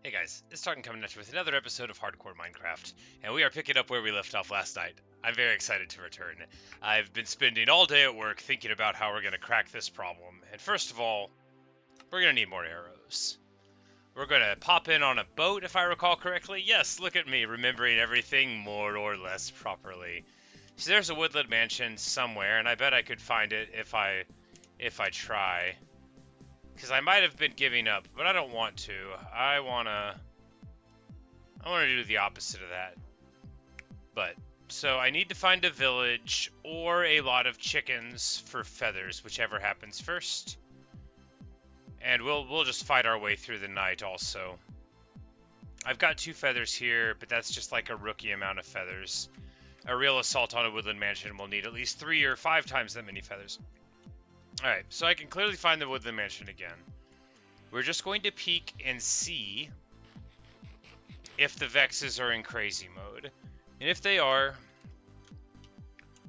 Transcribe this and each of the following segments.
Hey guys, it's Tartan coming at you with another episode of Hardcore Minecraft, and we are picking up where we left off last night. I'm very excited to return. I've been spending all day at work thinking about how we're going to crack this problem, and first of all, we're going to need more arrows. We're going to pop in on a boat, if I recall correctly. Yes, look at me, remembering everything more or less properly. So there's a Woodland Mansion somewhere, and I bet I could find it if I try. Because I might have been giving up, but I don't want to. I want to do the opposite of that. But, so I need to find a village or a lot of chickens for feathers, whichever happens first. And we'll just fight our way through the night also. I've got 2 feathers here, but that's just like a rookie amount of feathers. A real assault on a Woodland Mansion will need at least 3 or 5 times that many feathers. Alright, so I can clearly find the Woodland Mansion again. We're just going to peek and see if the vexes are in crazy mode. And if they are,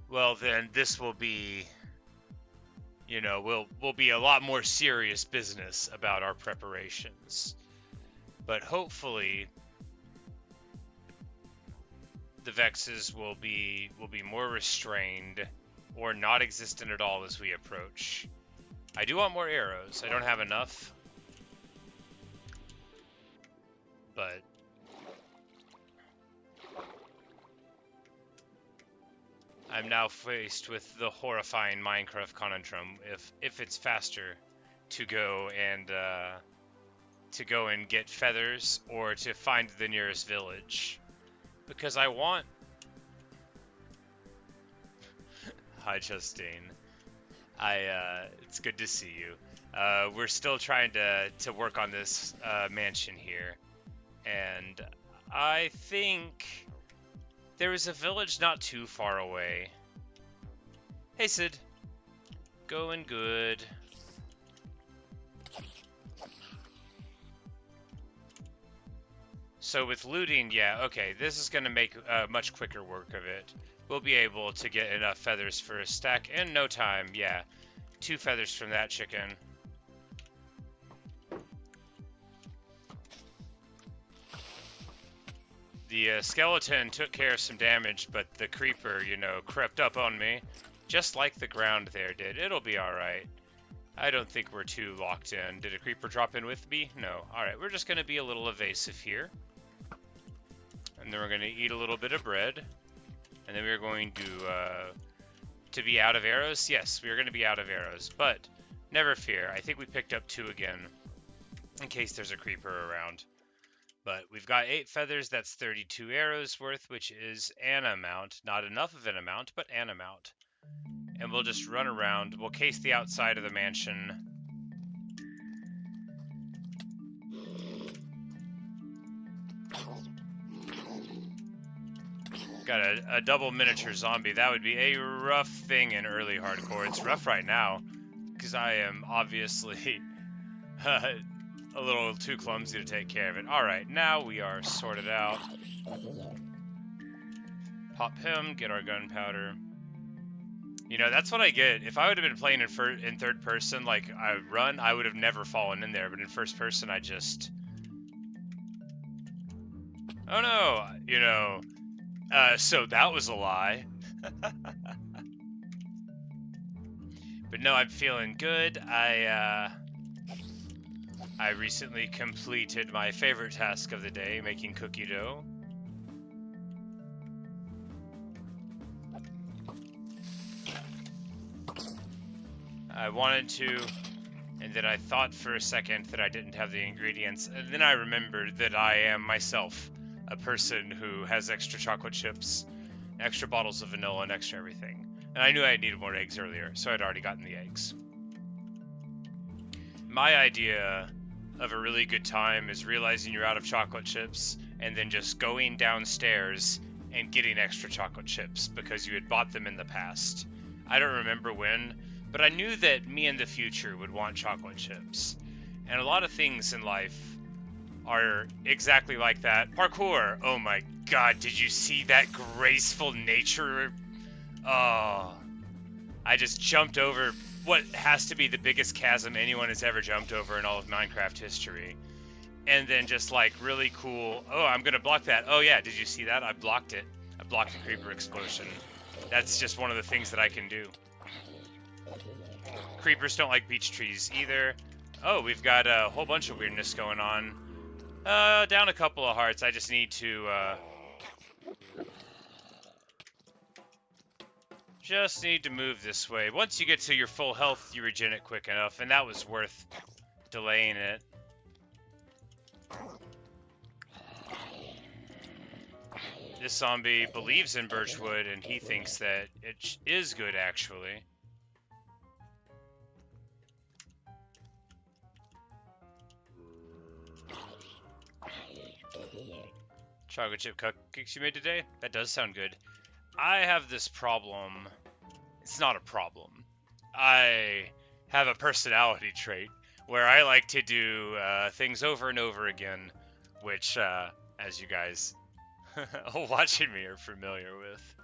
well then this will be, you know, we'll be a lot more serious business about our preparations. But hopefully the vexes will be more restrained or not existent at all as we approach. I do want more arrows. I don't have enough. But I'm now faced with the horrifying Minecraft conundrum if it's faster to go and get feathers or to find the nearest village. Because I want... Hi, Justine. It's good to see you. We're still trying to work on this mansion here, and I think there is a village not too far away. Hey, Sid. Going good. So with looting, yeah, okay, this is gonna make much quicker work of it. We'll be able to get enough feathers for a stack in no time. Yeah, 2 feathers from that chicken. The skeleton took care of some damage, but the creeper, you know, crept up on me. Just like the ground there did. It'll be alright. I don't think we're too locked in. Did a creeper drop in with me? No. Alright, we're just going to be a little evasive here. And then we're going to eat a little bit of bread. And then we're going to be out of arrows? Yes, we're going to be out of arrows. But never fear. I think we picked up 2 again. In case there's a creeper around. But we've got 8 feathers. That's 32 arrows worth, which is an amount. Not enough of an amount, but an amount. And we'll just run around. We'll case the outside of the mansion. Got a double miniature zombie. That would be a rough thing in early hardcore. It's rough right now, because I am obviously a little too clumsy to take care of it. Alright, now we are sorted out. Pop him, get our gunpowder. You know, that's what I get. If I would have been playing in third person, like I run, I would have never fallen in there. But in first person, I just... Oh no! You know... so that was a lie. But no, I'm feeling good. I recently completed my favorite task of the day, making cookie dough. I wanted to, and then I thought for a second that I didn't have the ingredients, and then I remembered that I am myself a person who has extra chocolate chips, extra bottles of vanilla, and extra everything. And I knew I needed more eggs earlier, so I'd already gotten the eggs. My idea of a really good time is realizing you're out of chocolate chips, and then just going downstairs and getting extra chocolate chips, because you had bought them in the past. I don't remember when, but I knew that me in the future would want chocolate chips. And a lot of things in life are exactly like that. Parkour! Oh my god, did you see that graceful nature? Oh, I just jumped over what has to be the biggest chasm anyone has ever jumped over in all of Minecraft history. and then just like really cool. Oh, I'm gonna block that. Oh yeah, did you see that? I blocked it. I blocked the creeper explosion. That's just one of the things that I can do. Creepers don't like beech trees either. Oh, we've got a whole bunch of weirdness going on. Down a couple of hearts. I just need to move this way. Once you get to your full health, you regen it quick enough, and that was worth delaying it. This zombie believes in birchwood, and he thinks that it is good, actually. Chocolate chip cupcakes you made today? That does sound good. I have this problem. It's not a problem. I have a personality trait where I like to do things over and over again, which, as you guys watching me are familiar with.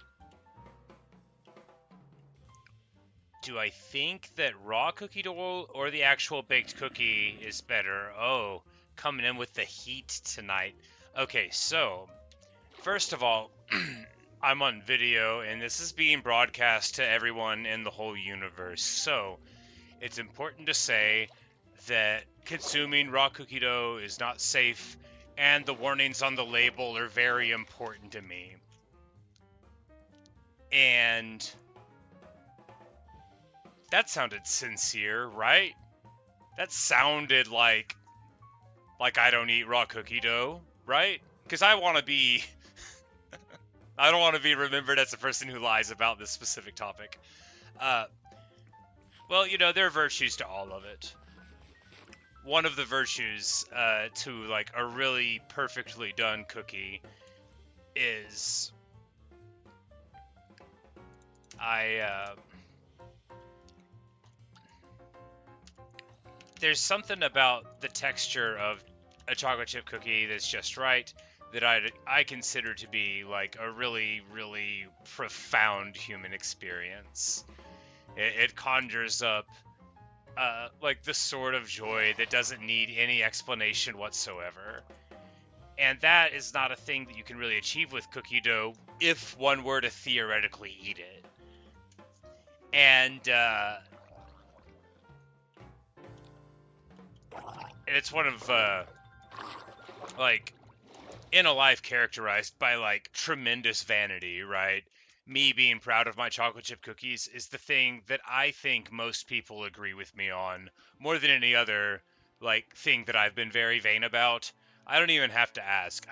Do I think that raw cookie dough or the actual baked cookie is better? Oh, coming in with the heat tonight. Okay, so, first of all, I'm on video, and this is being broadcast to everyone in the whole universe, so it's important to say that consuming raw cookie dough is not safe, and the warnings on the label are very important to me. And that sounded sincere, right? That sounded like I don't eat raw cookie dough, right? Because I want to be... I don't want to be remembered as a person who lies about this specific topic. Well, you know, there are virtues to all of it. One of the virtues to, like, a really perfectly done cookie is... there's something about the texture of a chocolate chip cookie that's just right that I consider to be like a really, really profound human experience. It conjures up like the sort of joy that doesn't need any explanation whatsoever. And that is not a thing that you can really achieve with cookie dough if one were to theoretically eat it. And it's one of like in a life characterized by like tremendous vanity, right? Me being proud of my chocolate chip cookies is the thing that I think most people agree with me on more than any other like thing that I've been very vain about. I don't even have to ask.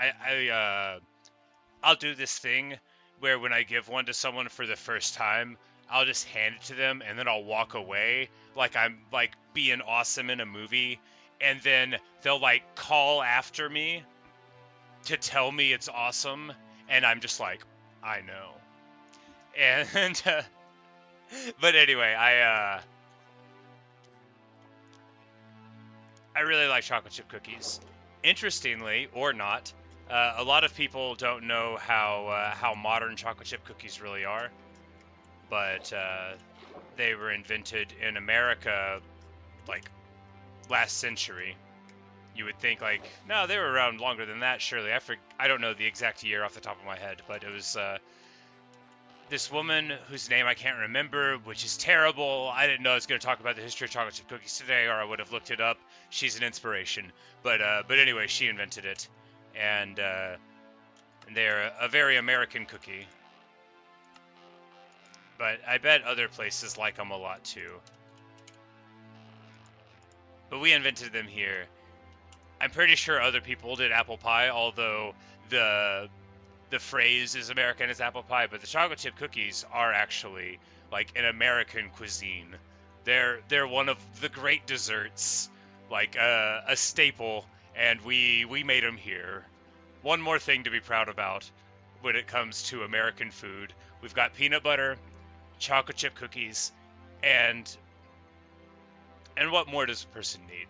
I'll do this thing where when I give one to someone for the first time, I'll just hand it to them and then I'll walk away like I'm like being awesome in a movie, and then they'll like call after me to tell me it's awesome, and I'm just like, I know. And but anyway, I really like chocolate chip cookies. Interestingly, or not, a lot of people don't know how modern chocolate chip cookies really are, but they were invented in America like last century. You would think like, no, they were around longer than that, surely. I don't know the exact year off the top of my head, but it was this woman whose name I can't remember, which is terrible. I didn't know I was going to talk about the history of chocolate chip cookies today, or I would have looked it up. She's an inspiration. But anyway, she invented it. And they're a very American cookie. But I bet other places like them a lot too. But we invented them here. I'm pretty sure other people did apple pie, although the phrase is American as apple pie, but the chocolate chip cookies are actually like an American cuisine. They're one of the great desserts, like a staple, and we made them here. One more thing to be proud about when it comes to American food. We've got peanut butter, chocolate chip cookies, and what more does a person need?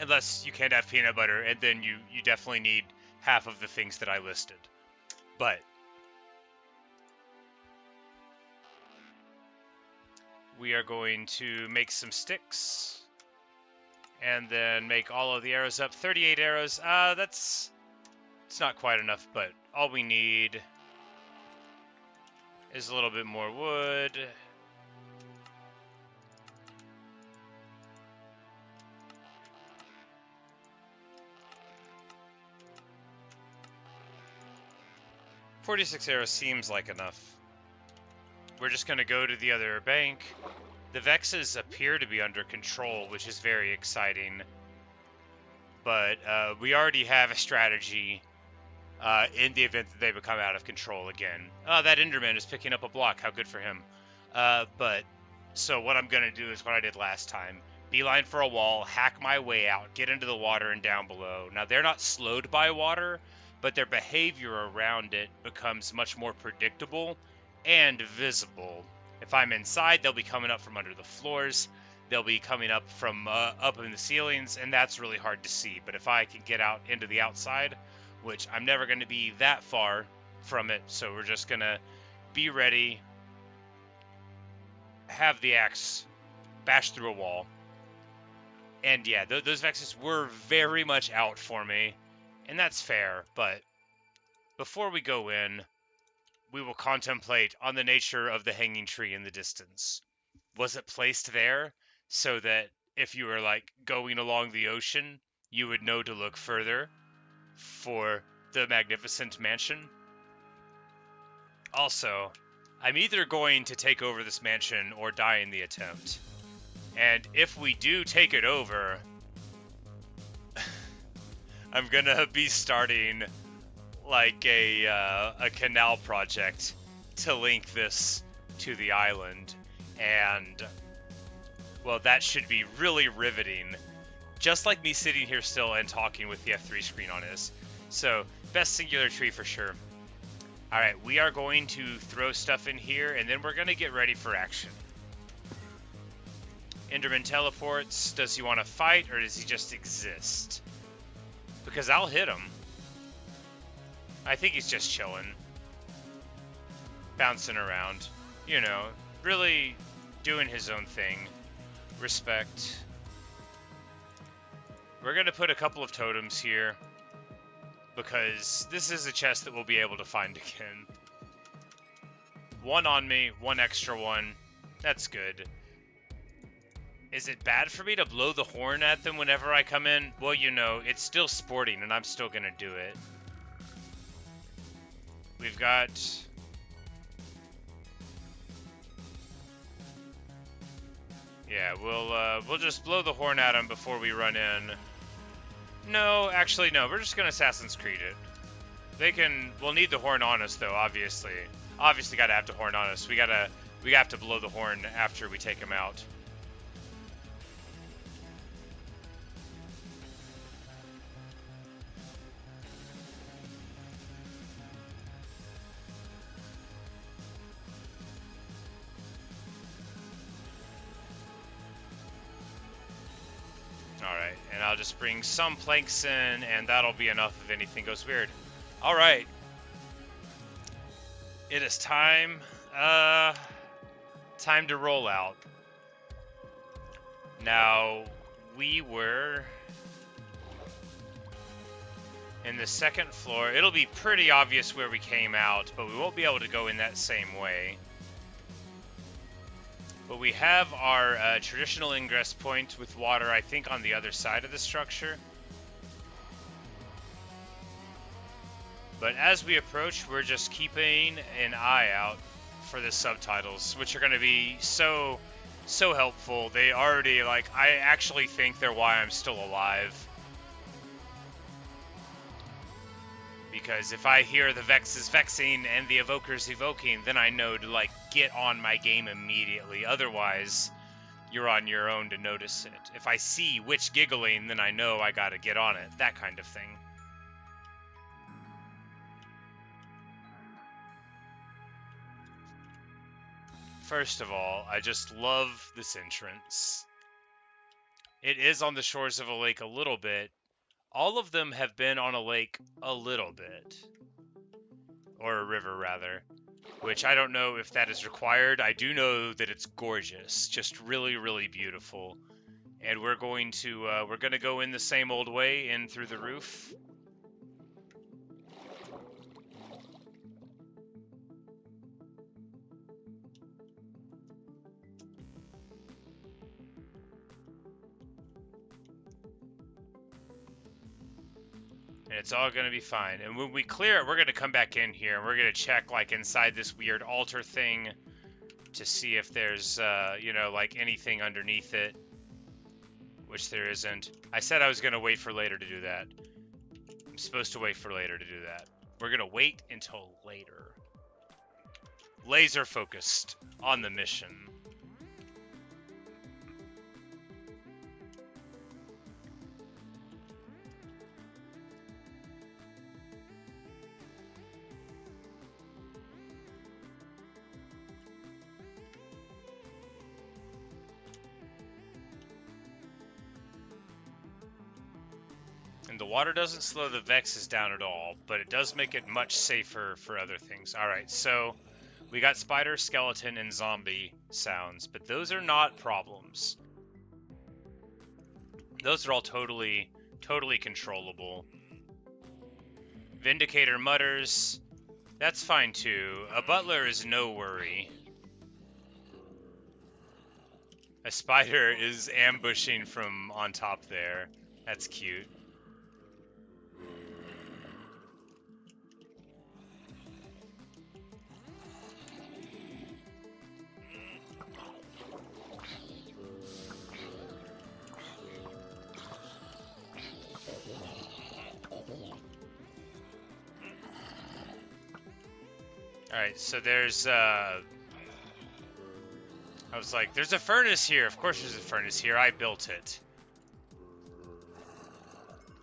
Unless you can't have peanut butter, and then you definitely need half of the things that I listed. But we are going to make some sticks, And then make all of the arrows up. 38 arrows. It's not quite enough, but all we need is a little bit more wood. "46 arrows seems like enough. We're just going to go to the other bank. The vexes appear to be under control, which is very exciting. But we already have a strategy in the event that they become out of control again. That Enderman is picking up a block. How good for him. So what I'm going to do is what I did last time. Beeline for a wall, hack my way out, get into the water and down below. Now, they're not slowed by water, but their behavior around it becomes much more predictable and visible. If I'm inside, they'll be coming up from under the floors. They'll be coming up from up in the ceilings, and that's really hard to see. But if I can get out into the outside, which I'm never going to be that far from it, so we're just going to be ready, have the axe bash through a wall. And yeah, those vexes were very much out for me, and that's fair, but before we go in, we will contemplate on the nature of the hanging tree in the distance. Was it placed there so that if you were like going along the ocean, you would know to look further for the magnificent mansion? Also, I'm either going to take over this mansion or die in the attempt. And if we do take it over, I'm gonna be starting like a canal project to link this to the island. And, well, that should be really riveting. Just like me sitting here still and talking with the F3 screen on is. So, best singular tree for sure. Alright, we are going to throw stuff in here, and then we're going to get ready for action. Enderman teleports. Does he want to fight, or does he just exist? Because I'll hit him. I think he's just chilling. Bouncing around. You know, really doing his own thing. Respect. We're going to put a couple of totems here, because this is a chest that we'll be able to find again. One on me, one extra one. That's good. Is it bad for me to blow the horn at them whenever I come in? Well, you know, it's still sporting, and I'm still going to do it. We've got... Yeah, we'll just blow the horn at them before we run in. No, actually, no. We're just going to Assassin's Creed it. We'll need the horn on us, though, obviously. Obviously gotta have the horn on us. We have to blow the horn after we take him out. Alright, and I'll just bring some planks in, and that'll be enough if anything goes weird. Alright. It is time. Time to roll out. Now, we were in the second floor. It'll be pretty obvious where we came out, but we won't be able to go in that same way. But we have our traditional ingress point with water, I think, on the other side of the structure. But as we approach, we're just keeping an eye out for the subtitles, which are going to be so helpful. They already, like, I actually think they're why I'm still alive. Because if I hear the vexes vexing and the evokers evoking, then I know to, like, get on my game immediately. Otherwise, you're on your own to notice it. If I see witch giggling, then I know I gotta get on it. That kind of thing. First of all, I just love this entrance. It is on the shores of a lake a little bit. All of them have been on a lake a little bit. Or a river, rather. Which I don't know if that is required. I do know that it's gorgeous. Just really, really beautiful. And we're going to go in the same old way, in through the roof. And it's all going to be fine. And when we clear it, we're going to come back in here, and we're going to check, like, inside this weird altar thing to see if there's, you know, like, anything underneath it. Which there isn't. I said I was going to wait for later to do that. I'm supposed to wait for later to do that. We're going to wait until later. Laser focused on the mission. And the water doesn't slow the vexes down at all, but it does make it much safer for other things. Alright, so we got spider, skeleton, and zombie sounds, but those are not problems. Those are all totally controllable. Vindicator mutters. That's fine too. A butler is no worry. A spider is ambushing from on top there. That's cute. Alright, so there's, I was like, there's a furnace here. Of course there's a furnace here. I built it.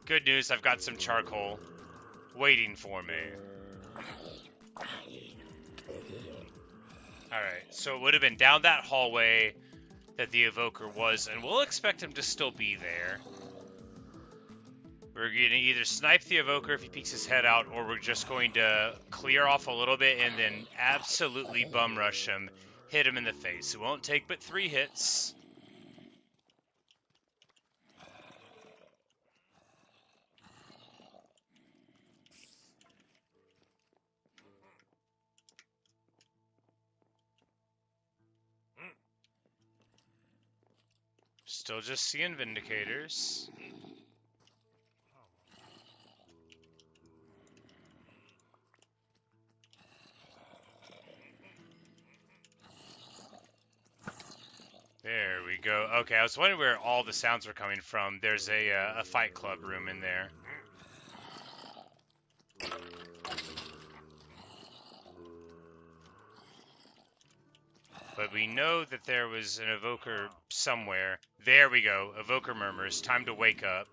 Good news, I've got some charcoal waiting for me. Alright, so it would have been down that hallway that the evoker was, and we'll expect him to still be there. We're going to either snipe the evoker if he peeks his head out, or we're just going to clear off a little bit and then absolutely bum rush him, hit him in the face. It won't take but 3 hits. Still just seeing Vindicators. There we go. Okay, I was wondering where all the sounds were coming from. There's a fight club room in there. But we know that there was an evoker somewhere. There we go. Evoker murmurs. Time to wake up.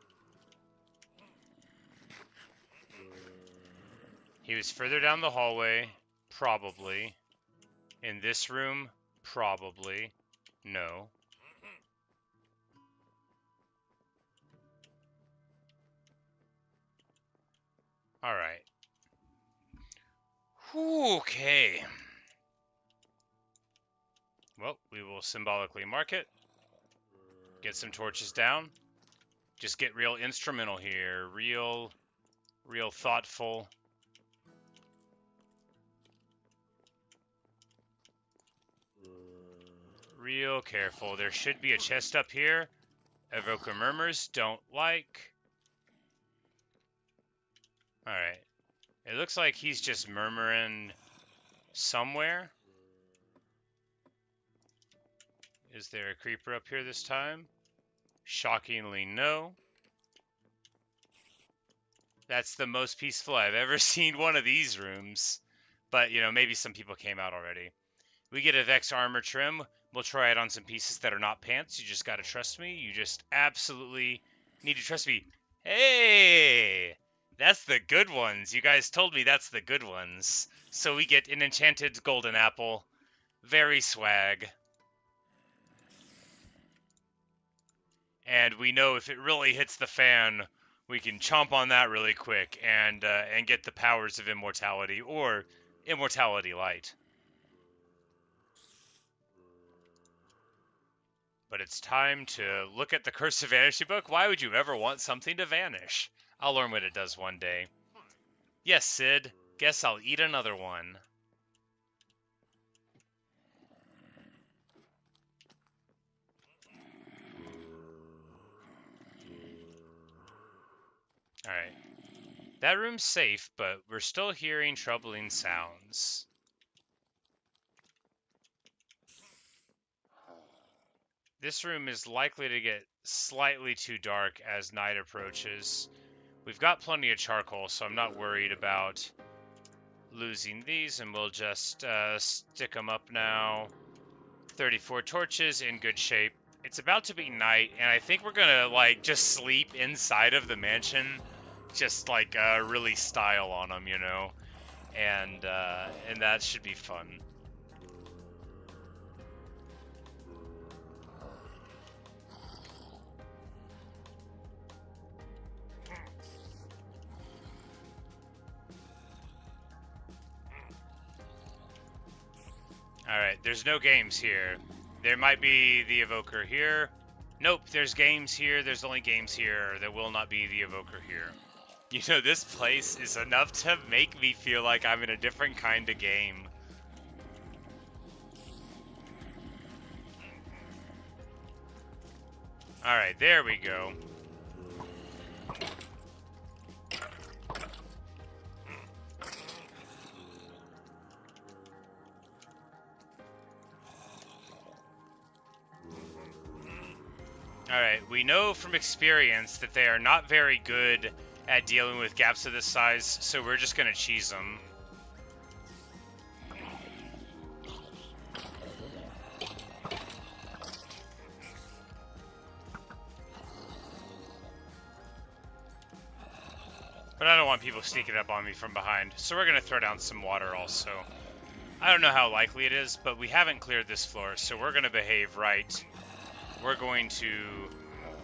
He was further down the hallway. Probably. In this room. Probably. No. Alright. Okay. Well, we will symbolically mark it. Get some torches down. Just get real instrumental here. Real thoughtful. Real careful. There should be a chest up here. Evoker murmurs. Don't like. Alright. It looks like he's just murmuring somewhere. Is there a creeper up here this time? Shockingly, no. That's the most peaceful I've ever seen one of these rooms. But, you know, maybe some people came out already. We get a Vex armor trim. We'll try it on some pieces that are not pants. You just gotta trust me. You just absolutely need to trust me. Hey! That's the good ones. You guys told me that's the good ones. So we get an enchanted golden apple. Very swag. And we know if it really hits the fan, we can chomp on that really quick and get the powers of immortality or immortality light. But it's time to look at the Curse of Vanishing book. Why would you ever want something to vanish? I'll learn what it does one day. Yes, Sid. Guess I'll eat another one. Alright. That room's safe, but we're still hearing troubling sounds. This room is likely to get slightly too dark as night approaches. We've got plenty of charcoal, so I'm not worried about losing these, and we'll just stick them up now. 34 torches, in good shape. It's about to be night, and I think we're gonna, like, just sleep inside of the mansion. Just, like, really style on them, you know? And that should be fun. Alright, there's no games here. There might be the evoker here. Nope, there's games here. There's only games here. There will not be the evoker here. You know, this place is enough to make me feel like I'm in a different kind of game. Alright, there we go. Alright, we know from experience that they are not very good at dealing with gaps of this size, so we're just gonna cheese them. But I don't want people sneaking up on me from behind, so we're gonna throw down some water also. I don't know how likely it is, but we haven't cleared this floor, so we're gonna behave right. We're going to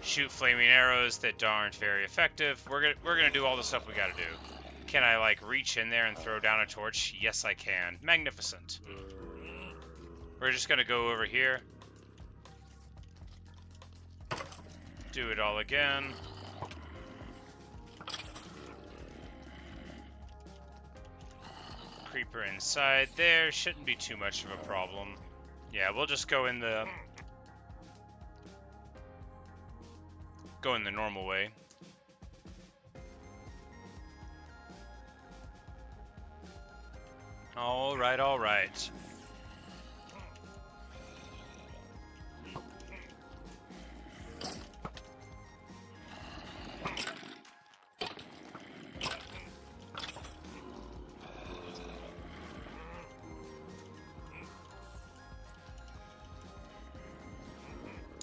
shoot flaming arrows that aren't very effective. We're gonna do all the stuff we gotta do. Can I, like, reach in there and throw down a torch? Yes, I can. Magnificent. We're just gonna go over here. Do it all again. Creeper inside there. Shouldn't be too much of a problem. Yeah, we'll just go in the normal way. All right, all right.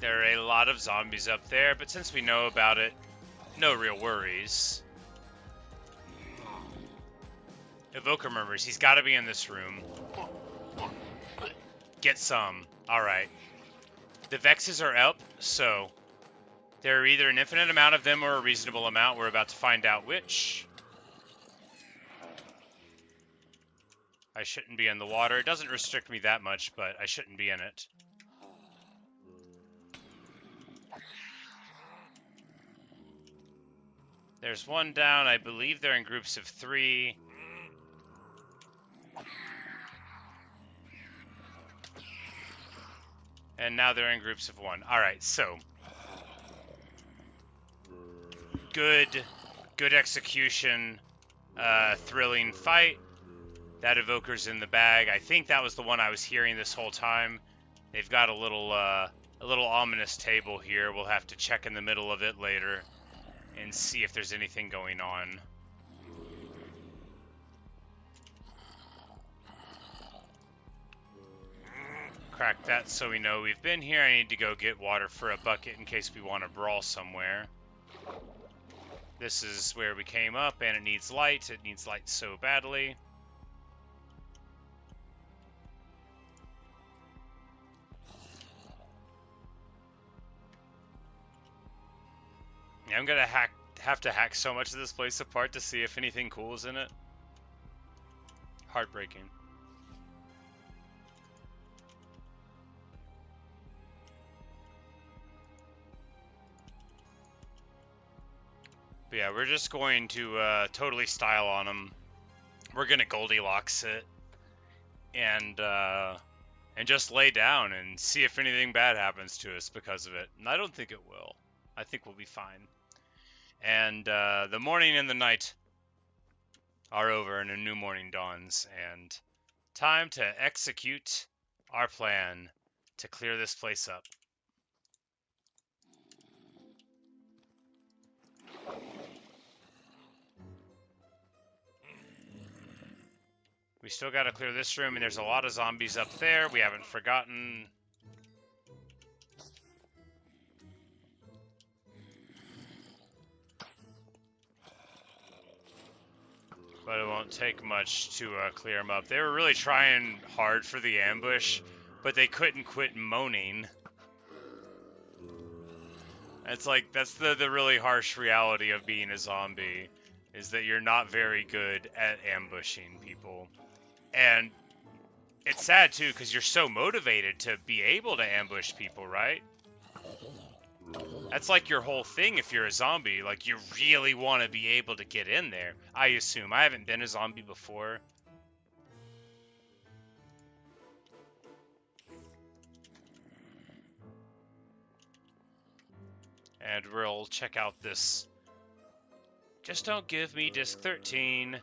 There are a lot of zombies up there, but since we know about it, no real worries. Evoker murmurs. He's got to be in this room. Get some. Alright. The vexes are up, so there are either an infinite amount of them or a reasonable amount. We're about to find out which. I shouldn't be in the water. It doesn't restrict me that much, but I shouldn't be in it. There's one down. I believe they're in groups of 3. And now they're in groups of 1. Alright, so. Good execution. Thrilling fight. That evoker's in the bag. I think that was the one I was hearing this whole time. They've got a little ominous table here. We'll have to check in the middle of it later and see if there's anything going on. Crack that so we know we've been here. I need to go get water for a bucket in case we want to brawl somewhere. This is where we came up, and it needs light. It needs light so badly. Yeah, I'm gonna have to hack so much of this place apart to see if anything cool is in it. Heartbreaking. But yeah, we're just going to totally style on them. We're gonna Goldilocks it and just lay down and see if anything bad happens to us because of it. And I don't think it will. I think we'll be fine. And the morning and the night are over and a new morning dawns, and time to execute our plan to clear this place up. We still got to clear this room, and there's a lot of zombies up there. We haven't forgotten. But it won't take much to clear them up. They were really trying hard for the ambush, but they couldn't quit moaning. It's like, that's the really harsh reality of being a zombie, is that you're not very good at ambushing people. And it's sad too, because you're so motivated to be able to ambush people, right? That's like your whole thing if you're a zombie. Like, you really want to be able to get in there, I assume. I haven't been a zombie before. And we'll check out this. Just don't give me disc 13.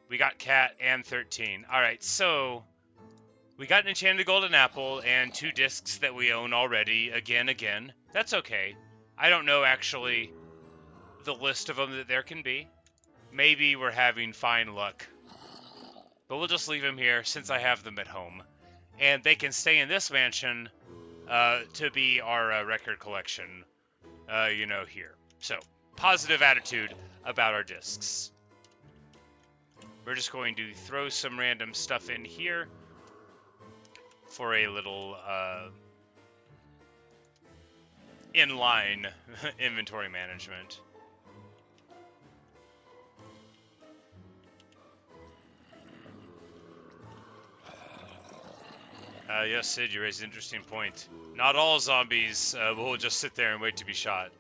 We got cat and 13. Alright, so we got an enchanted golden apple and 2 discs that we own already. Again. That's okay. I don't know, actually, the list of them that there can be. Maybe we're having fine luck. But we'll just leave them here since I have them at home. And they can stay in this mansion to be our record collection, here. So, positive attitude about our discs. We're just going to throw some random stuff in here for a little inline inventory management. Yes, Sid, you raised an interesting point. Not all zombies will just sit there and wait to be shot.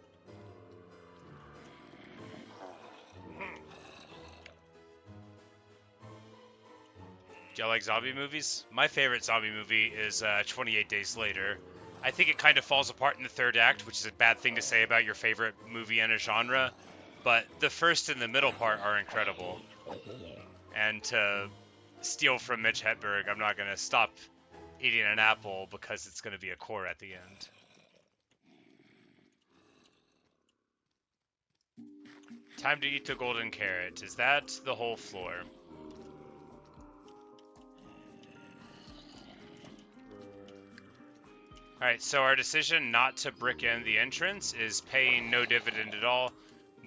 Do you like zombie movies? My favorite zombie movie is 28 Days Later. I think it kind of falls apart in the third act, which is a bad thing to say about your favorite movie in a genre, but the first and the middle part are incredible. And to steal from Mitch Hedberg, I'm not going to stop eating an apple because it's going to be a core at the end. Time to eat the golden carrot. Is that the whole floor? Alright, so our decision not to brick in the entrance is paying no dividend at all,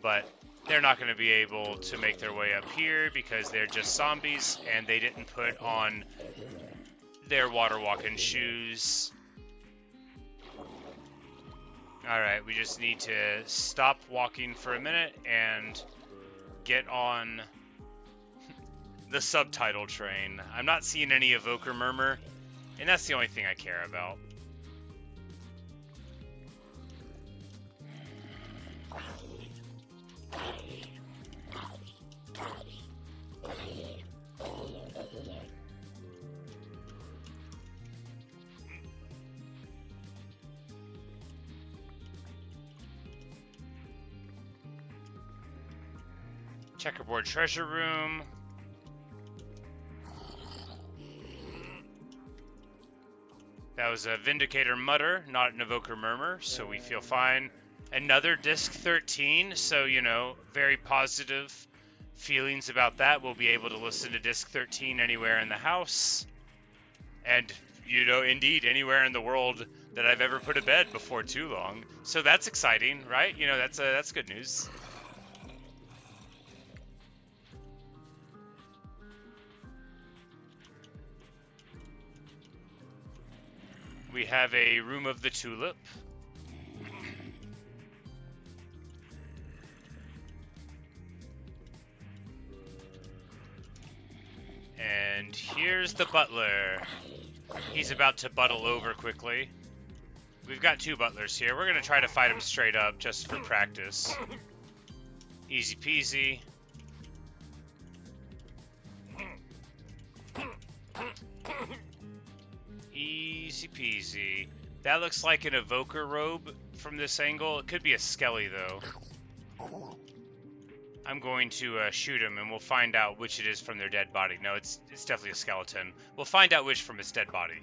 but they're not going to be able to make their way up here because they're just zombies and they didn't put on their water walking shoes. Alright, we just need to stop walking for a minute and get on the subtitle train. I'm not seeing any evoker murmur, and that's the only thing I care about. Checkerboard treasure room. That was a Vindicator Mutter, not an Evoker Murmur, so we feel fine. Another disc 13, so, very positive feelings about that. We'll be able to listen to disc 13 anywhere in the house. And, indeed, anywhere in the world that I've ever put a bed before too long. So that's exciting, right? That's good news. We have a Room of the Tulip. And here's the butler. He's about to buttle over quickly. We've got 2 butlers here. We're going to try to fight him straight up just for practice. Easy peasy. Easy peasy. That looks like an evoker robe from this angle. It could be a skelly, though. I'm going to shoot him, and we'll find out which it is from their dead body. No, it's definitely a skeleton. We'll find out which from its dead body.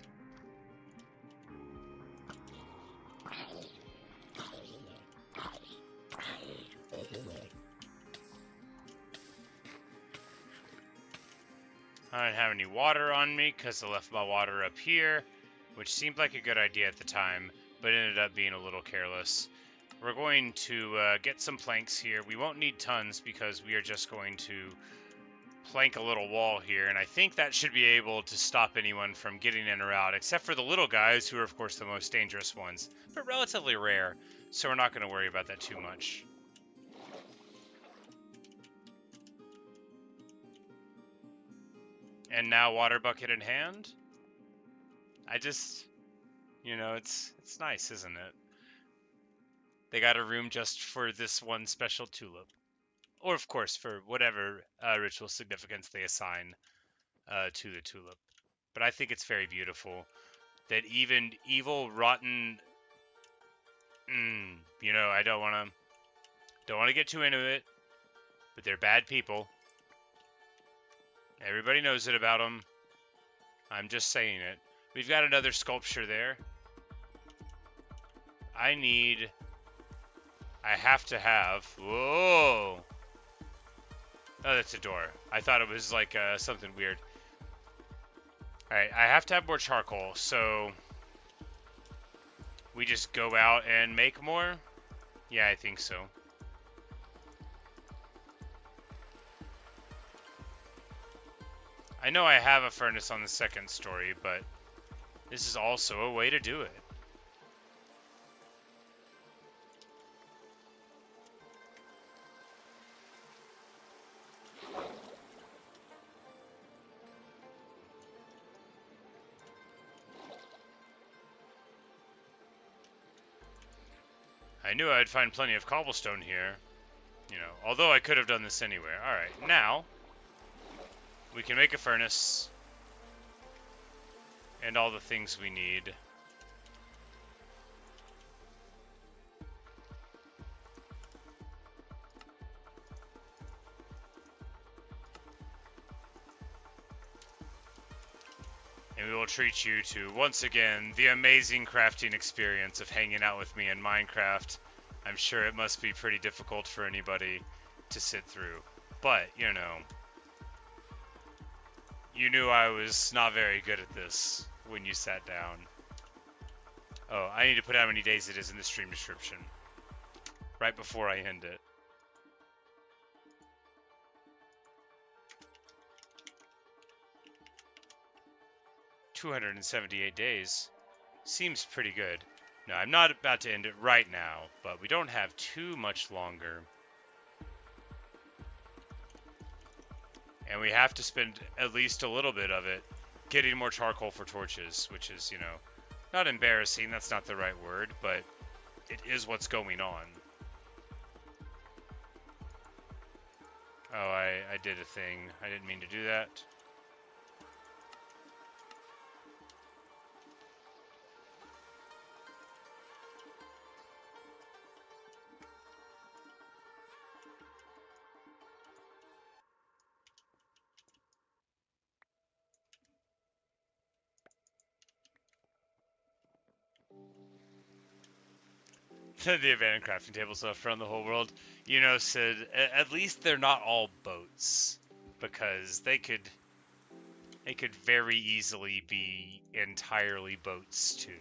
I don't have any water on me because I left my water up here, which seemed like a good idea at the time, but ended up being a little careless. We're going to get some planks here. We won't need tons because we are just going to plank a little wall here, and I think that should be able to stop anyone from getting in or out, except for the little guys, who are, of course, the most dangerous ones, but relatively rare, so we're not going to worry about that too much. And now water bucket in hand. I just, you know, it's nice, isn't it? They got a room just for this one special tulip. Or, of course, for whatever ritual significance they assign to the tulip. But I think it's very beautiful that even evil, rotten... you know, I don't want to get too into it, but they're bad people. Everybody knows it about them. I'm just saying it. We've got another sculpture there. I have to have... Whoa! Oh, that's a door. I thought it was like something weird. Alright, I have to have more charcoal, so... We just go out and make more? Yeah, I think so. I know I have a furnace on the second story, but this is also a way to do it. I knew I'd find plenty of cobblestone here, you know, although I could have done this anywhere. Alright, now we can make a furnace and all the things we need. And we will treat you to, once again, the amazing crafting experience of hanging out with me in Minecraft. I'm sure it must be pretty difficult for anybody to sit through. But, you know, you knew I was not very good at this when you sat down. Oh, I need to put how many days it is in the stream description right before I end it. $278 days. Seems pretty good. No, I'm not about to end it right now, but we don't have too much longer. And we have to spend at least a little bit of it getting more charcoal for torches, which is, you know, not embarrassing, that's not the right word, but it is what's going on. Oh, I did a thing. I didn't mean to do that. The abandoned crafting tables left around the whole world. You know, Sid, at least they're not all boats, because they could very easily be entirely boats too.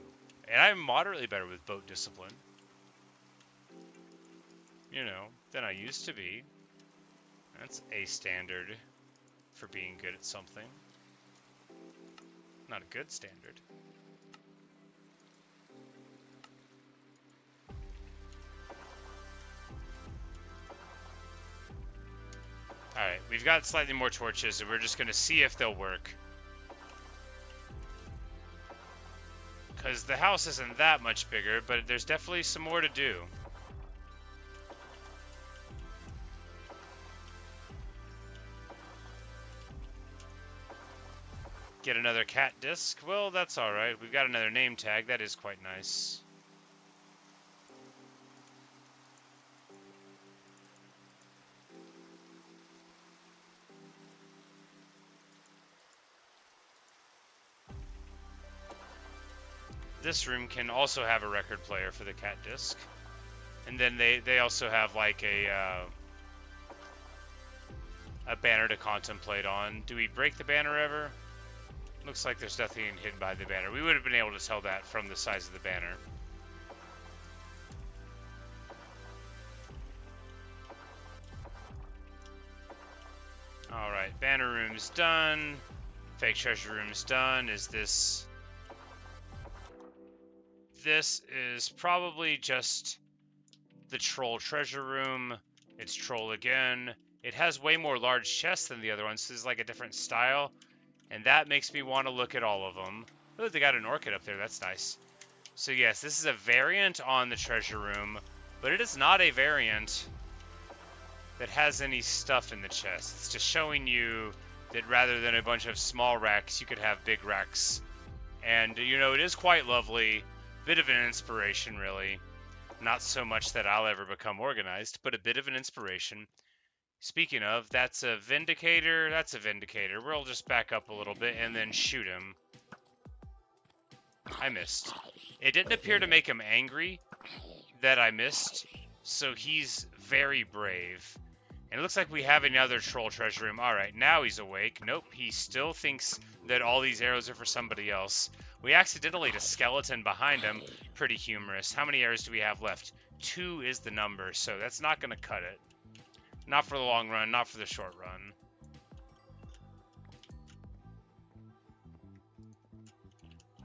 And I'm moderately better with boat discipline, you know, than I used to be. That's a standard for being good at something. Not a good standard. Alright, we've got slightly more torches, and we're just going to see if they'll work. Because the house isn't that much bigger, but there's definitely some more to do. Get another cat disc. Well, that's alright. We've got another name tag. That is quite nice. This room can also have a record player for the cat disc. And then they also have like a banner to contemplate on. Do we break the banner ever? Looks like there's nothing hidden behind the banner. We would have been able to tell that from the size of the banner. Alright, banner room's done. Fake treasure room's done. Is this... This is probably just the troll treasure room. It's troll again. It has way more large chests than the other ones. So this is like a different style. And that makes me want to look at all of them. Oh, they got an orchid up there. That's nice. So yes, this is a variant on the treasure room. But it is not a variant that has any stuff in the chest. It's just showing you that rather than a bunch of small racks, you could have big racks. And, you know, it is quite lovely. Bit of an inspiration, really. Not so much that I'll ever become organized, but a bit of an inspiration. Speaking of, that's a Vindicator. That's a Vindicator. We'll just back up a little bit and then shoot him. I missed. It didn't appear to make him angry that I missed, so he's very brave. And it looks like we have another troll treasure room. Alright, now he's awake. Nope, he still thinks that all these arrows are for somebody else. We accidentally had a skeleton behind him. Pretty humorous. How many arrows do we have left? 2 is the number, so that's not going to cut it. Not for the long run, not for the short run.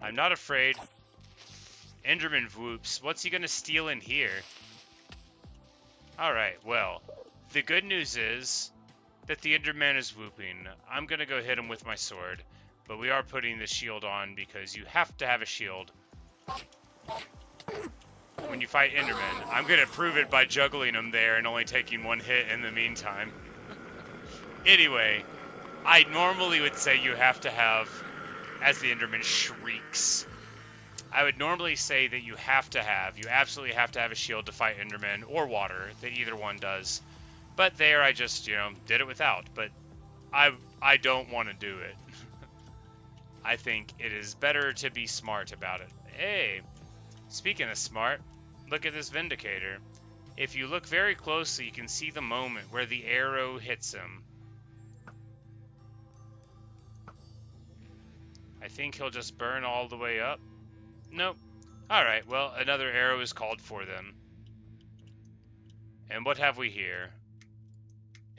I'm not afraid. Enderman whoops. What's he going to steal in here? Alright, well, the good news is that the Enderman is whooping. I'm going to go hit him with my sword. But we are putting the shield on because you have to have a shield when you fight Endermen. I'm going to prove it by juggling them there and only taking 1 hit in the meantime. Anyway, I normally would say you have to have, as the Enderman shrieks, I would normally say that you absolutely have to have a shield to fight Endermen or water, that either one does. But there I just, you know, did it without. But I don't want to do it. I think it is better to be smart about it. Hey, speaking of smart, look at this Vindicator. If you look very closely, you can see the moment where the arrow hits him. I think he'll just burn all the way up. Nope. Alright, well, another arrow is called for them. And what have we here?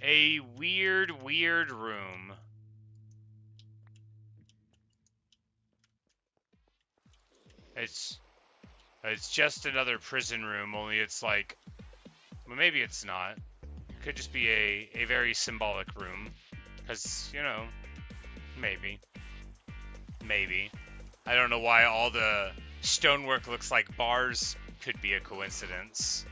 A weird room. It's just another prison room, only it's like, well, maybe it's not. It could just be a very symbolic room. Because, you know, maybe. I don't know why all the stonework looks like bars. Could be a coincidence.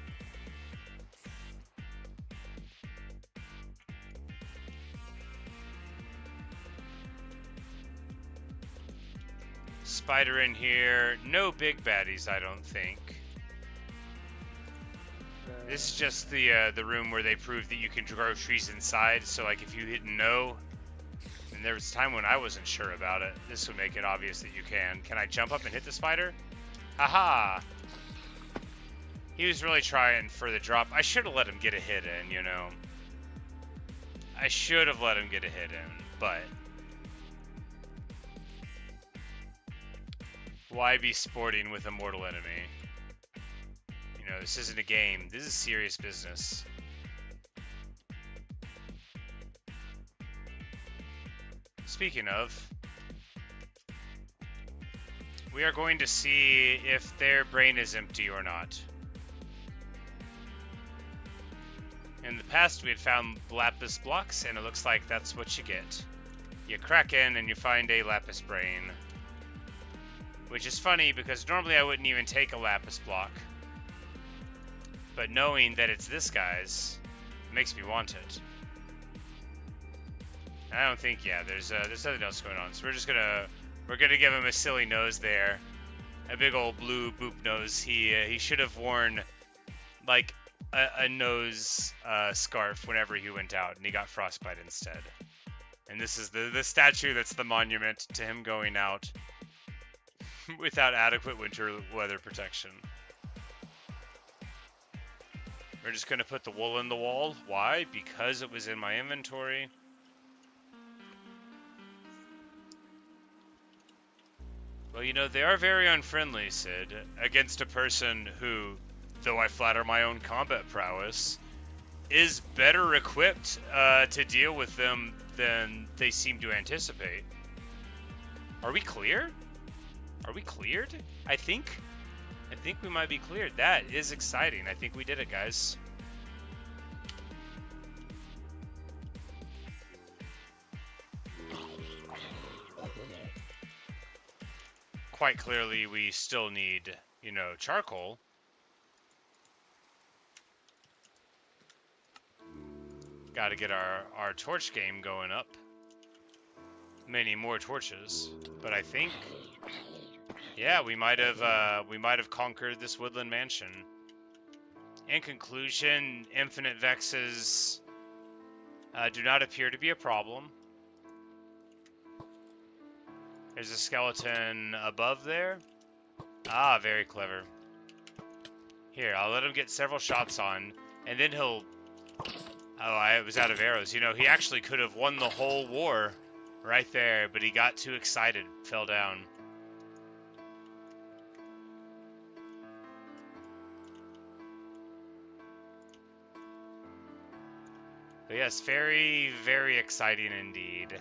Spider in here. No big baddies, I don't think. This is just the room where they prove that you can grow trees inside. So, like, if you didn't know, and there was a time when I wasn't sure about it, this would make it obvious that you can. Can I jump up and hit the spider? Haha! He was really trying for the drop. I should have let him get a hit in, you know. I should have let him get a hit in, but why be sporting with a mortal enemy? You know, this isn't a game. This is serious business. Speaking of, we are going to see if their brain is empty or not. In the past, we had found lapis blocks, and it looks like that's what you get. You crack in and you find a lapis brain. Which is funny, because normally I wouldn't even take a lapis block. But knowing that it's this guy's makes me want it. I don't think, yeah, there's nothing else going on. So we're gonna give him a silly nose there. A big old blue boop nose. He should have worn, like, a nose scarf whenever he went out, and he got frostbite instead. And this is the statue that's the monument to him going out without adequate winter weather protection. We're just gonna put the wool in the wall. Why? Because it was in my inventory. Well, you know, they are very unfriendly, Sid, against a person who, though I flatter my own combat prowess, is better equipped to deal with them than they seem to anticipate. Are we clear? Are we cleared? I think we might be cleared. That is exciting. I think we did it, guys. Quite clearly, we still need, you know, charcoal. Got to get our torch game going up. Many more torches, but I think, yeah, we might have conquered this Woodland Mansion. In conclusion, infinite vexes do not appear to be a problem. There's a skeleton above there. Ah, very clever. Here, I'll let him get several shots on, and then he'll... Oh, I was out of arrows. You know, he actually could have won the whole war right there, but he got too excited, fell down. But yes, very, very exciting indeed.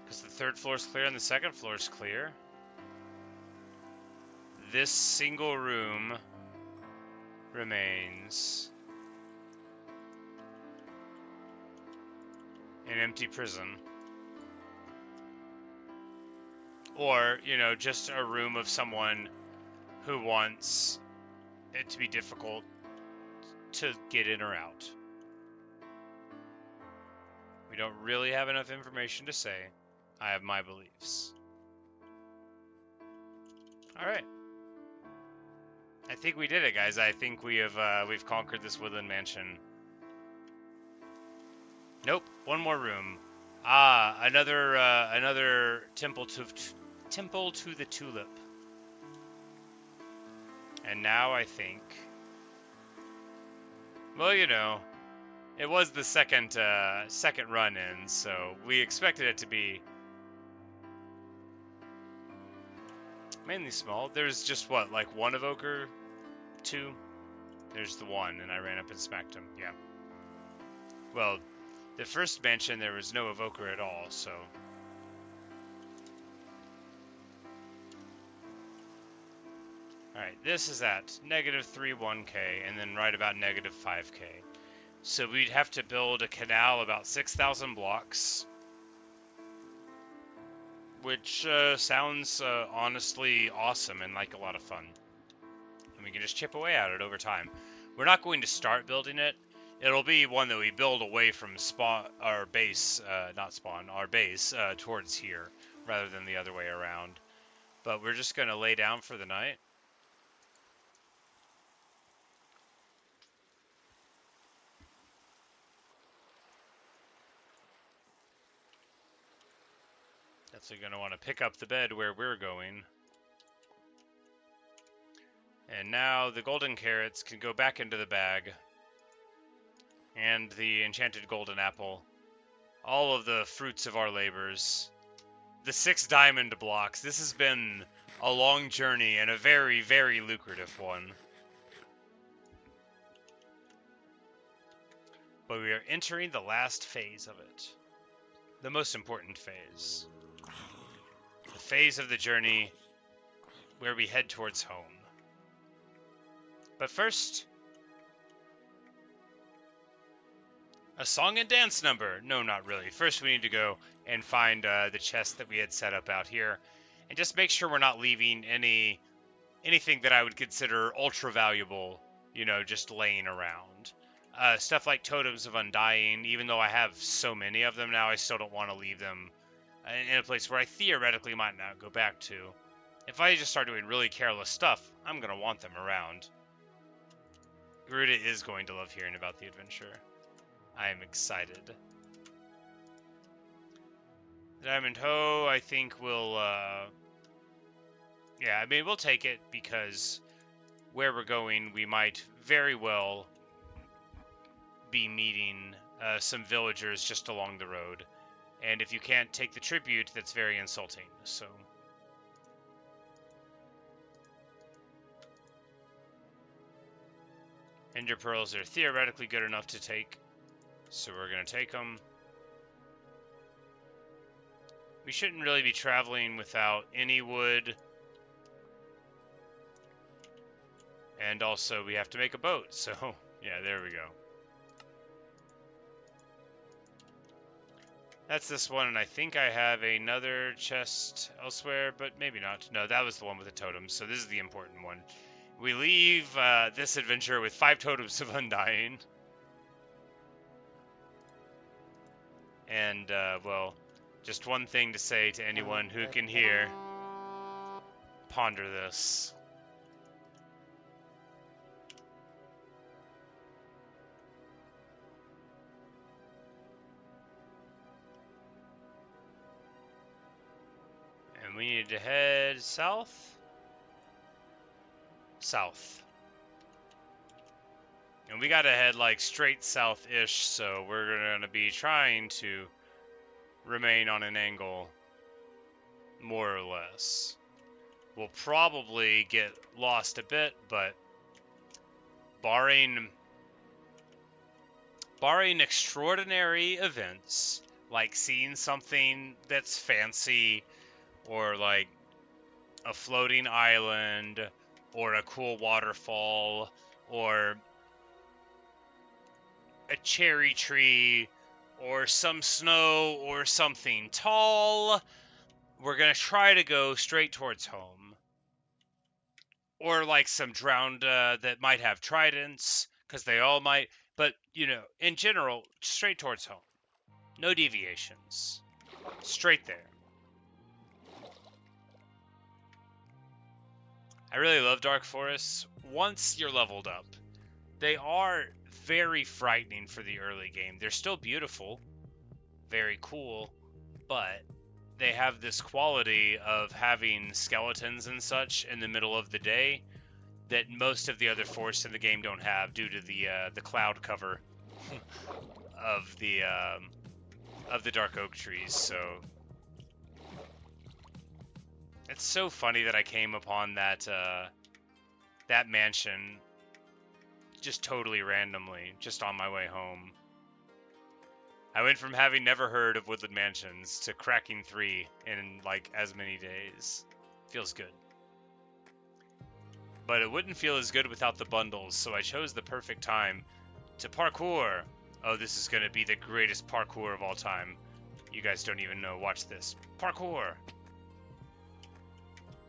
The third floor is clear and the second floor is clear. This single room remains an empty prison. Or, you know, just a room of someone who wants it to be difficult to get in or out. We don't really have enough information to say. I have my beliefs. All right. I think we did it, guys. I think we've conquered this Woodland Mansion. Nope, one more room. Ah, another temple to the tulip. And now I think, well, you know, it was the second run in, so we expected it to be mainly small. There's just what, like one evoker? Two? There's the one, and I ran up and smacked him. Yeah. Well, the first mansion there was no evoker at all, so. Alright, this is at -3.1k, and then right about -5k. So we'd have to build a canal about 6,000 blocks. Which sounds honestly awesome and like a lot of fun. And we can just chip away at it over time. We're not going to start building it. It'll be one that we build away from our base towards here, rather than the other way around. But we're just going to lay down for the night. So you're going to want to pick up the bed where we're going. And now the golden carrots can go back into the bag. And the enchanted golden apple. All of the fruits of our labors. The 6 diamond blocks. This has been a long journey and a very, very lucrative one. But we are entering the last phase of it. The most important phase. The phase of the journey where we head towards home. But first, a song and dance number. No, not really. First, we need to go and find the chest that we had set up out here, and just make sure we're not leaving anything that I would consider ultra valuable you know, just laying around. Stuff like Totems of Undying, even though I have so many of them now, I still don't want to leave them in a place where I theoretically might not go back to. If I just start doing really careless stuff, I'm going to want them around. Garuda is going to love hearing about the adventure. I am excited. Diamond Hoe, I think we'll, yeah, I mean, we'll take it because where we're going, we might very well be meeting some villagers just along the road. And if you can't take the tribute, that's very insulting, so... Ender Pearls are theoretically good enough to take, so we're going to take them. We shouldn't really be traveling without any wood. And also, we have to make a boat, so yeah, there we go. That's this one, and I think I have another chest elsewhere, but maybe not. No, that was the one with the totems, so this is the important one. We leave this adventure with 5 Totems of Undying. And, well, just one thing to say to anyone who can hear. Ponder this. And we need to head south? South. And we gotta head like straight south-ish, so we're gonna be trying to remain on an angle, more or less. We'll probably get lost a bit, but barring extraordinary events, like seeing something that's fancy, or like a floating island, or a cool waterfall, or a cherry tree, or some snow, or something tall, we're going to try to go straight towards home. Or like some drowned that might have tridents, because they all might. But, you know, in general, straight towards home. No deviations. Straight there. I really love Dark Forests once you're leveled up. They are very frightening for the early game. They're still beautiful, very cool, but they have this quality of having skeletons and such in the middle of the day that most of the other forests in the game don't have due to the cloud cover of the dark oak trees. So it's so funny that I came upon that that mansion just totally randomly, just on my way home. I went from having never heard of Woodland Mansions to cracking 3 in like as many days. Feels good. But it wouldn't feel as good without the bundles, so I chose the perfect time to parkour. Oh, this is going to be the greatest parkour of all time. You guys don't even know. Watch this. Parkour.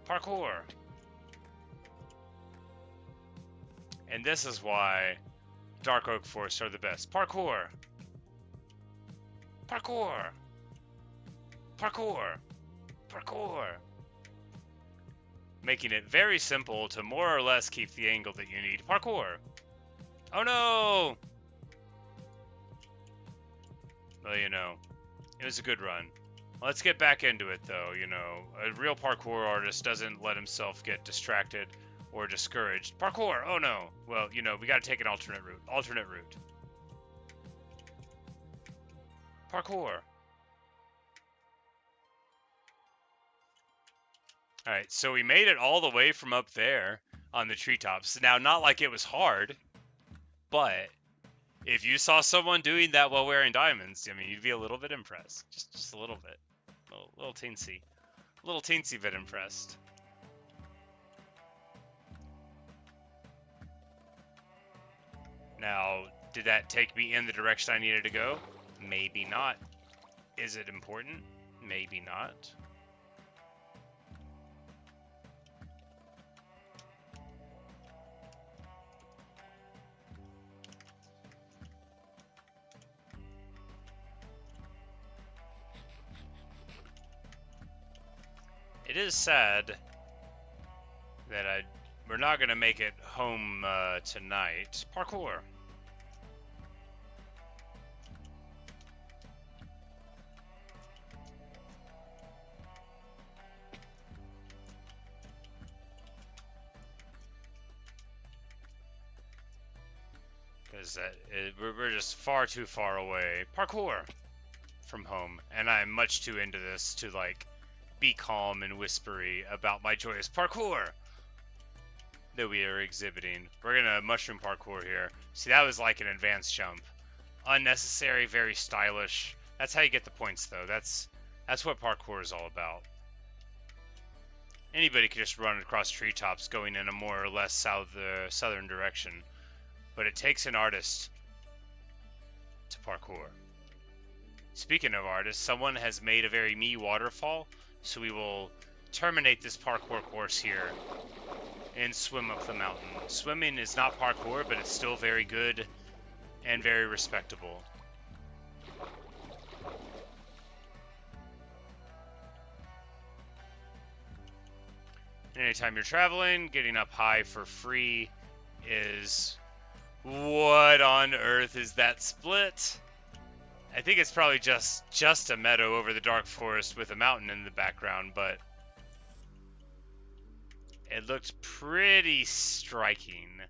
Parkour. And this is why Dark Oak Forests are the best. Parkour. Parkour. Parkour. Parkour. Making it very simple to more or less keep the angle that you need. Parkour. Oh no! Well, you know, it was a good run. Let's get back into it, though. You know, a real parkour artist doesn't let himself get distracted or discouraged. Parkour! Oh no! Well, you know, we gotta take an alternate route. Alternate route. Parkour. Alright, so we made it all the way from up there on the treetops. Now, not like it was hard, but if you saw someone doing that while wearing diamonds, I mean, you'd be a little bit impressed. Just a little bit. A little teensy. A little teensy bit impressed. Now, did that take me in the direction I needed to go? Maybe not. Is it important? Maybe not. It is sad that we're not gonna make it home tonight. Parkour. Because we're just far too far away. Parkour from home, and I'm much too into this to like be calm and whispery about my joyous parkour that we are exhibiting. We're gonna mushroom parkour here. See, that was like an advanced jump. Unnecessary, very stylish. That's how you get the points, though. That's what parkour is all about. Anybody could just run across treetops going in a more or less southern direction, but it takes an artist to parkour. Speaking of artists, someone has made a very me waterfall, so we will terminate this parkour course here and swim up the mountain. Swimming is not parkour, but it's still very good and very respectable. Anytime you're traveling, getting up high for free is... What on earth is that split? I think it's probably just a meadow over the dark forest with a mountain in the background, but it looked pretty striking,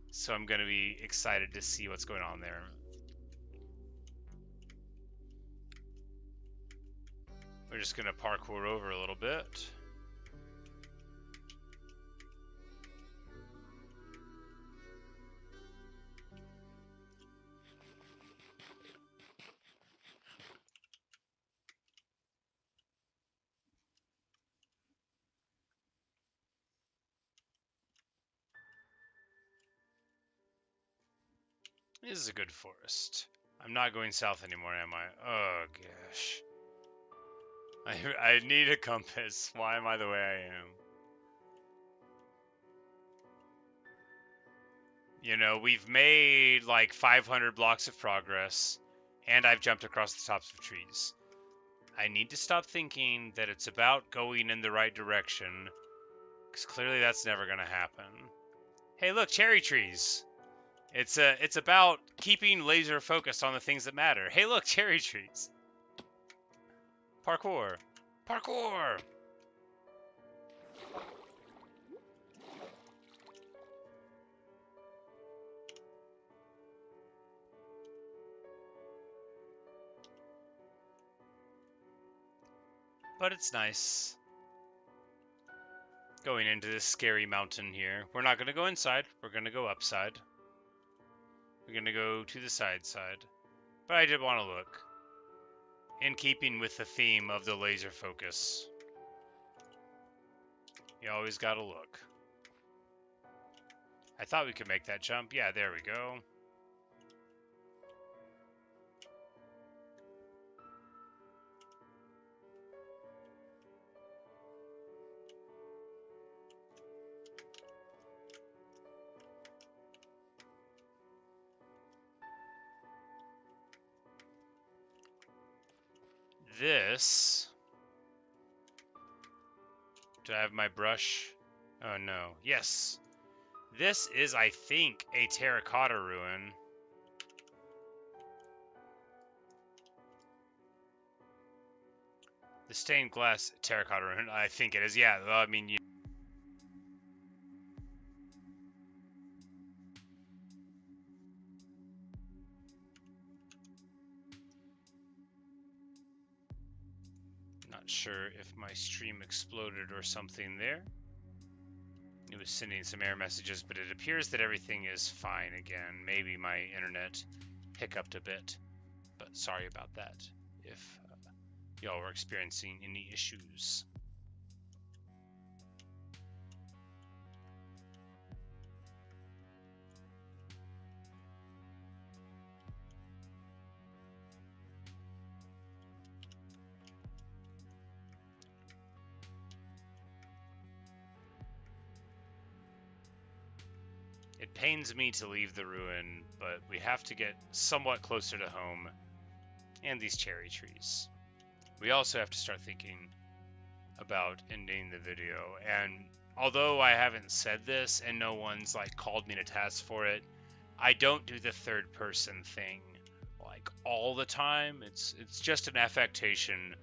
so I'm going to be excited to see what's going on there. We're just going to parkour over a little bit. This is a good forest. I'm not going south anymore, am I? Oh, gosh. I need a compass. Why am I the way I am? You know, we've made like 500 blocks of progress, and I've jumped across the tops of trees. I need to stop thinking that it's about going in the right direction, because clearly that's never going to happen. Hey, look, cherry trees. It's about keeping laser focused on the things that matter. Hey, look, cherry trees. Parkour. Parkour! But it's nice. Going into this scary mountain here. We're not going to go inside. We're going to go upside. We're going to go to the side. But I did want to look. In keeping with the theme of the laser focus. You always got to look. I thought we could make that jump. Yeah, there we go. This... Do I have my brush? Oh no. Yes. This is, I think, a terracotta ruin. The stained glass terracotta ruin, I think it is. Yeah, well, I mean... Not sure if my stream exploded or something there. It was sending some error messages, but it appears that everything is fine again. Maybe my internet hiccuped a bit, but sorry about that if y'all were experiencing any issues. It pains me to leave the ruin, but we have to get somewhat closer to home and these cherry trees. We also have to start thinking about ending the video. And although I haven't said this and no one's like called me to task for it, I don't do the third person thing like all the time. It's just an affectation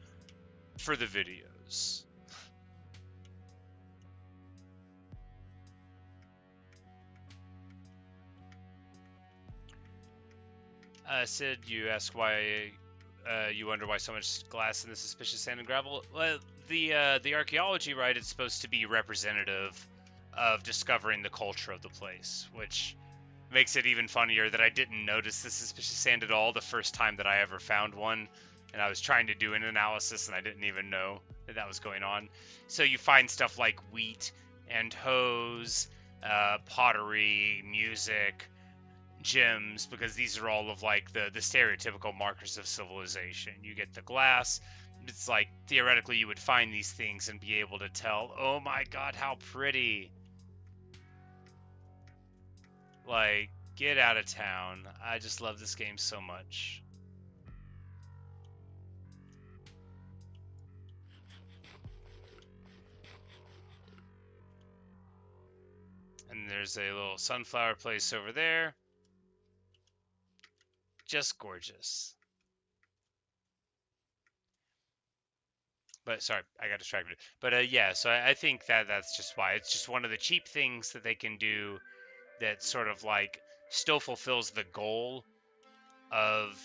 for the videos. Sid, you ask why you wonder why so much glass in the suspicious sand and gravel. Well, the archaeology, right? It's supposed to be representative of discovering the culture of the place, which makes it even funnier that I didn't notice the suspicious sand at all the first time that I ever found one, and I was trying to do an analysis and I didn't even know that that was going on. So you find stuff like wheat and hose, pottery, music, gems, because these are all of like the stereotypical markers of civilization. You get the glass. It's like theoretically you would find these things and be able to tell, oh my god, how pretty. Like, get out of town. I just love this game so much. And there's a little sunflower place over there. Just gorgeous. But sorry, I got distracted. But yeah, so I think that that's just why. It's just one of the cheap things that they can do that sort of like still fulfills the goal of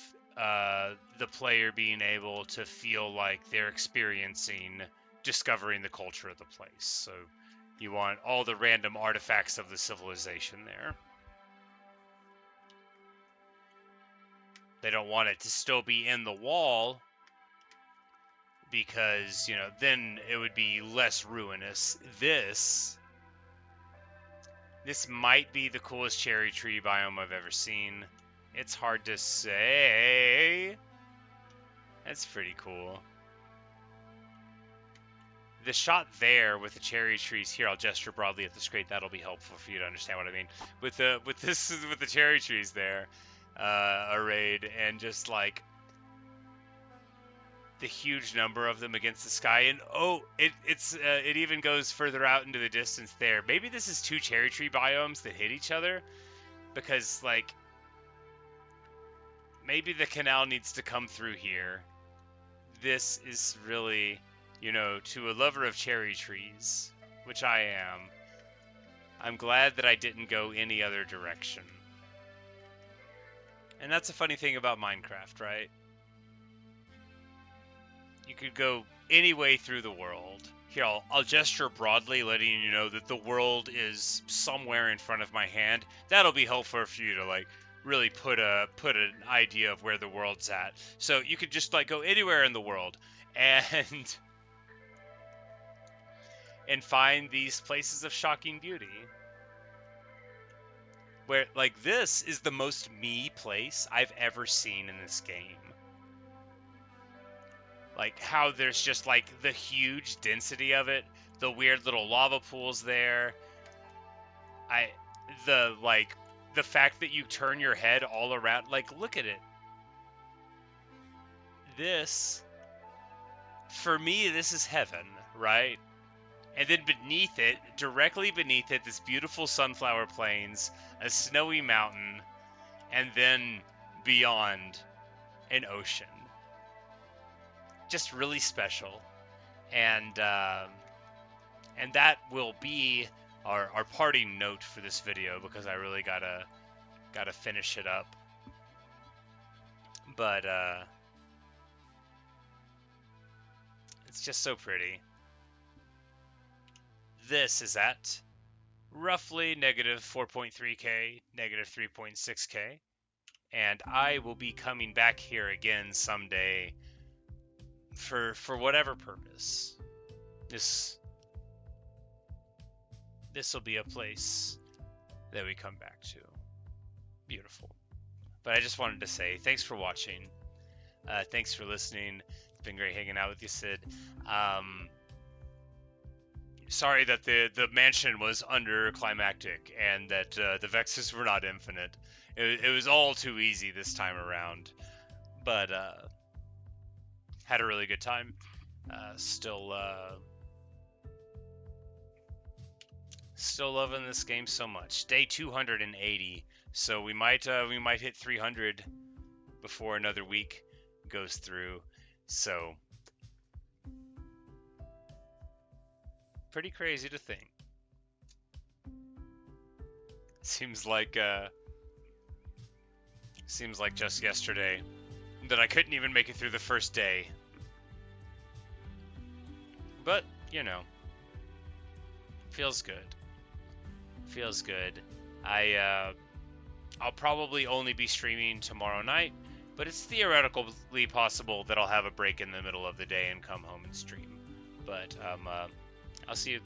the player being able to feel like they're experiencing discovering the culture of the place. So you want all the random artifacts of the civilization there. They don't want it to still be in the wall because, you know, then it would be less ruinous. This might be the coolest cherry tree biome I've ever seen. It's hard to say. That's pretty cool. The shot there with the cherry trees here, I'll gesture broadly at the screen. That'll be helpful for you to understand what I mean. With the cherry trees there, arrayed, and just like the huge number of them against the sky. And oh, it even goes further out into the distance there. Maybe this is two cherry tree biomes that hit each other, because like maybe the canal needs to come through here. This is really, you know, to a lover of cherry trees, which I am, I'm glad that I didn't go any other direction. And that's a funny thing about Minecraft, right? You could go any way through the world. Here, I'll gesture broadly, letting you know that the world is somewhere in front of my hand. That'll be helpful for you to like really put an idea of where the world's at. So you could just like go anywhere in the world and find these places of shocking beauty. Where like this is the most me place I've ever seen in this game. Like how there's just like the huge density of it, the weird little lava pools there. The fact that you turn your head all around, like look at it. This, for me, this is heaven, right? And then beneath it, directly beneath it, this beautiful sunflower plains, a snowy mountain, and then beyond, an ocean. Just really special. And that will be our parting note for this video, because I really gotta finish it up. But it's just so pretty. This is at roughly negative 4.3k, negative 3.6k, and I will be coming back here again someday for whatever purpose. This will be a place that we come back to. Beautiful. But I just wanted to say thanks for watching. Thanks for listening. It's been great hanging out with you, Sid. Sorry that the mansion was underclimactic and that the vexes were not infinite. It was all too easy this time around. But had a really good time. Still Still loving this game so much. Day 280, so we might hit 300 before another week goes through. So pretty crazy to think. Seems like just yesterday that I couldn't even make it through the first day. But, you know, feels good. Feels good. I'll probably only be streaming tomorrow night, but it's theoretically possible that I'll have a break in the middle of the day and come home and stream. But I'll see you